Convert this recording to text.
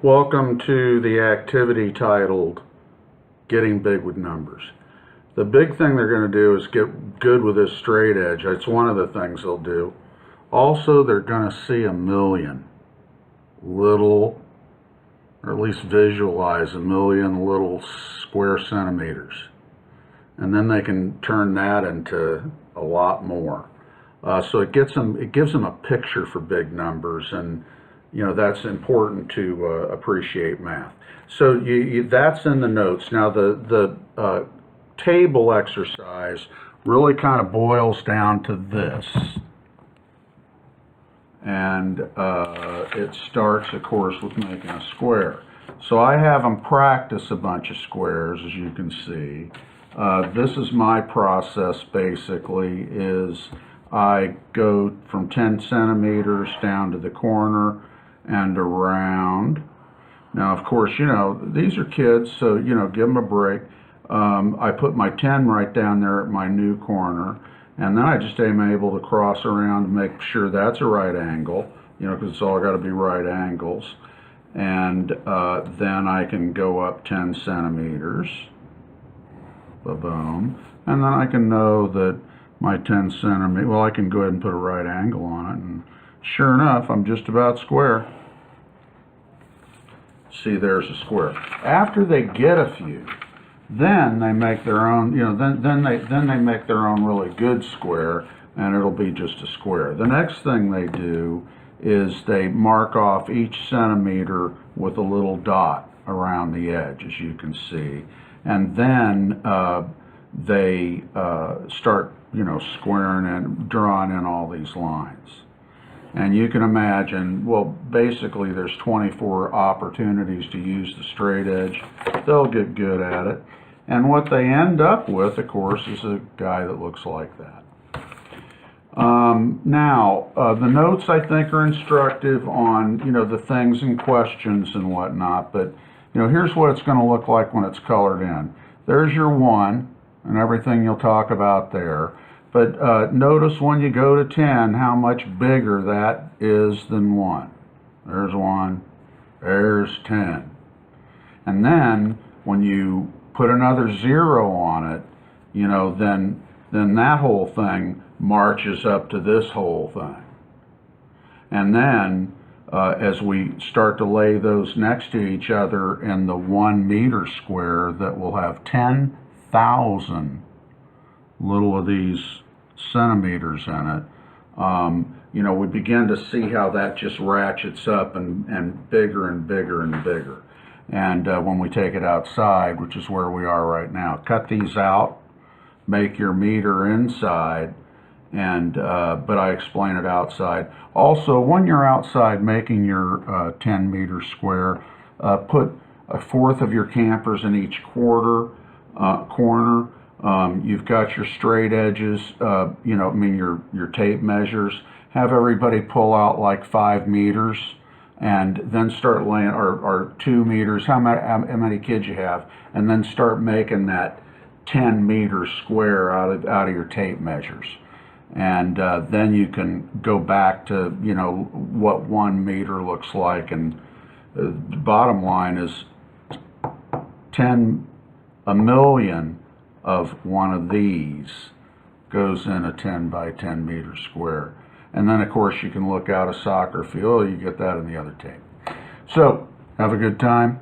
Welcome to the activity titled Getting Big with Numbers. The big thing they're going to do is get good with this straight edge. It's one of the things they'll do. Also, they're going to see a million little, or at least visualize a million little square centimeters. And then they can turn that into a lot more. So it gives them a picture for big numbers, and that's important to appreciate math. So that's in the notes. Now the table exercise really kind of boils down to this, and it starts, of course, with making a square. So I have them practice a bunch of squares, as you can see. This is my process, basically, is I go from 10 centimeters down to the corner and around. Now, of course, these are kids, so, give them a break. I put my 10 right down there at my new corner, and then I just am able to cross around to make sure that's a right angle, because it's all got to be right angles. And then I can go up 10 centimeters, boom, and then I can know that my 10 centimeter, well, I can go ahead and put a right angle on it, and sure enough, I'm just about square. See, there's a square. After they get a few, then they make their own, then they make their own really good square, and it'll be just a square. The next thing they do is they mark off each centimeter with a little dot around the edge, as you can see, and then they start, squaring and drawing in all these lines. And you can imagine, well, basically there's 24 opportunities to use the straight edge. They'll get good at it. And what they end up with, of course, is a guy that looks like that. The notes, I think, are instructive on, the things and questions and whatnot. But, here's what it's going to look like when it's colored in. There's your 1 and everything you'll talk about there. But notice when you go to 10 how much bigger that is than 1. There's 1, there's 10. And then when you put another 0 on it, then that whole thing marches up to this whole thing. And then as we start to lay those next to each other in the 1 meter square, that will have 10,000 little of these centimeters in it, we begin to see how that just ratchets up and bigger and bigger and bigger. And when we take it outside, which is where we are right now, cut these out, make your meter inside, and but I explain it outside. Also, when you're outside making your 10 meter square, put 1/4 of your campers in each corner. You've got your straight edges, your tape measures. Have everybody pull out like 5 meters, and then start laying, or 2 meters, how many kids you have, and then start making that 10 meter square out of your tape measures. And then you can go back to, what 1 meter looks like. And the bottom line is a million of one of these goes in a 10 by 10 meter square. And then, of course, you can look out a soccer field. You get that in the other tape. So, have a good time.